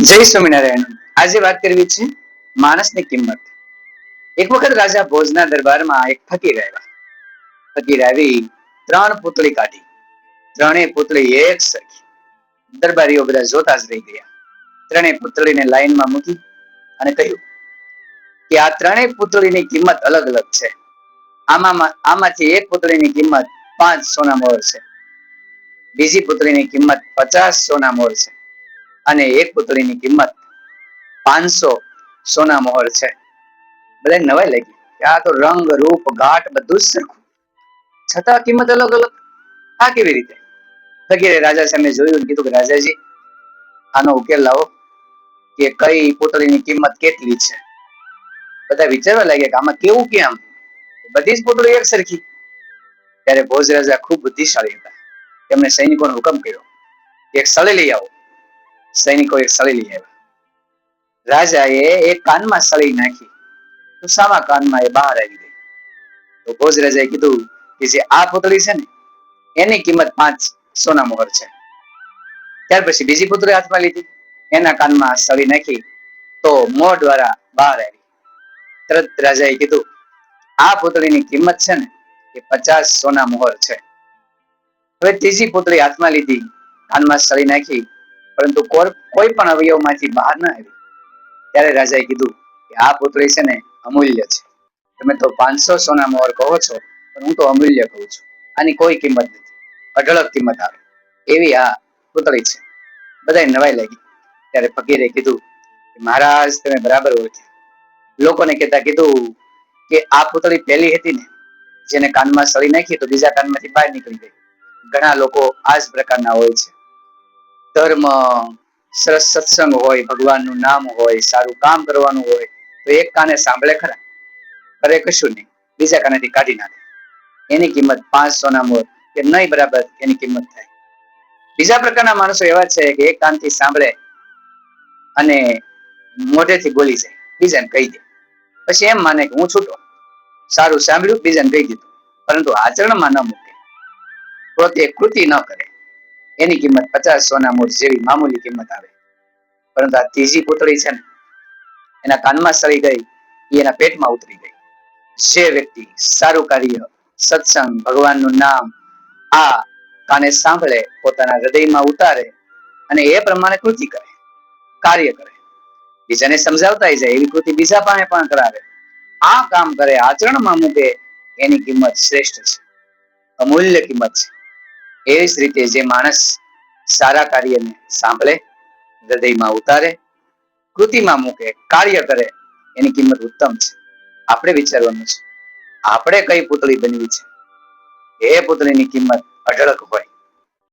જય સ્વામિનારાયણ. આજે વાત કરવી છે માણસની કિંમત. એક વખત રાજા ભોજના દરબારમાં એક ફકીર આવ્યા. ફકીર આવી 3 પૂતળી કાઢી. ત્રણેય પૂતળી એક સરખી. દરબારીઓ બધા જોતા જ રહી ગયા. ત્રણેય પૂતળીને લાઈનમાં મૂકી અને કહ્યું કે આ ત્રણેય પૂતળીની કિંમત અલગ અલગ છે. આમાંથી એક પૂતળીની કિંમત 5 સોના મોહર છે, બીજી પૂતળીની કિંમત 50 સોના મોહર છે અને એક પૂતળીની કિંમત 500 સોના મોહર છે. બધા નવાઈ લાગી કે આ તો રંગ રૂપ ઘાટ બધું જ સરખું, છતાં કિંમત અલગ અલગ, આ કેવી રીતે? ફકીરે રાજા સામે જોયું, કીધું કે રાજાજી, આનો ઉકેલ લાવો કે કઈ પૂતળીની કિંમત કેટલી છે. બધા વિચારવા લાગ્યા કે આમાં કેવું કેમ, બધી જ પૂતળી એક સરખી. ત્યારે ભોજ રાજા ખૂબ બુદ્ધિશાળી હતા. તેમણે સૈનિકોને હુકમ કર્યો એક સળી લઈ આવો. સૈનિકો એક સળી લઈ આવ્યા. રાજાએ એક કાનમાં સળી નાખી તો સામા કાનમાં એ બહાર આવી ગઈ. તો ભોજ રાજાએ કીધું કે જે આ પૂતળી છે ને એની કિંમત 5 સોના મોહર છે. ત્યાર પછી બીજી પૂતળી હાથમાં લીધી, એના કાનમાં સળી નાખી તો મોં દ્વારા બહાર આવી. તરત રાજાએ કીધું આ પૂતળીની કિંમત છે ને એ 50 સોના મોહર છે. હવે ત્રીજી પૂતળી હાથમાં લીધી, કાનમાં સળી નાખી, પરંતુ કોઈ પણ અવયવમાંથી બહાર ના આવી. ત્યારે રાજાએ કીધું કે આ પૂતળી છે ને અમૂલ્ય છે. તમે તો 500 સોના મોહર કહો છો, પણ હું તો અમૂલ્ય કહું છું. આની કોઈ કિંમત નથી, અઢળક કિંમત આવે એવી આ પૂતળી છે. બધાય નવાઈ લાગી. ત્યારે ફકીરે કીધું કે મહારાજ, તમે બરાબર ઓળખ્યા. લોકોને કહેતા કીધું કે આ પૂતળી પહેલી હતી ને, જેને કાનમાં સળી નાખી તો બીજા કાનમાંથી બહાર નીકળી ગઈ. ઘણા લોકો આ જ પ્રકારના હોય છે. ધર્મ, સરસ સત્સંગ હોય, ભગવાનનું નામ હોય, સારું કામ કરવાનું હોય તો એક કાને સાંભળે ખરા, કરે કશું નહીં, બીજા કાનેથી કાઢી નાખે. એની કિંમત 5 સોના મોહર કે નહીં બરાબર એની કિંમત થાય. બીજા પ્રકારના માણસો એવા છે કે એક કાનથી સાંભળે અને મોઢેથી બોલી જાય, બીજાને કહી દે, પછી એમ માને કે હું છૂટો, સારું સાંભળ્યું, બીજાને કહી દીધું, પરંતુ આચરણમાં ન મૂકે, પોતે કૃતિ ન કરે. એની કિંમત 50 સોના મોહર જેવી મામૂલી કિંમત આવે. પરંતુ આ ત્રીજી પૂતળી છે ને, એના કાનમાં સળી ગઈ, એના પેટમાં ઉતરી ગઈ. જે વ્યક્તિ સારું કાર્ય, સત્સંગ, ભગવાનનું નામ આ કાને સાંભળે, પોતાના હૃદયમાં ઉતારે અને એ પ્રમાણે કૃતિ કરે, કાર્ય કરે, બીજાને સમજાવતા જાય એવી કૃતિ બીજા પાસે પણ કરાવે, આ કામ કરે, આચરણમાં મૂકે, એની કિંમત શ્રેષ્ઠ છે, અમૂલ્ય કિંમત છે. એ જ રીતે જે માણસ સારા કાર્યને સાંભળે, હૃદયમાં ઉતારે, કૃતિમાં મૂકે, કાર્ય કરે, એની કિંમત ઉત્તમ છે. આપણે વિચારવાનું છે આપણે કઈ પૂતળી બનવી છે. એ પૂતળીની કિંમત અઢળક હોય.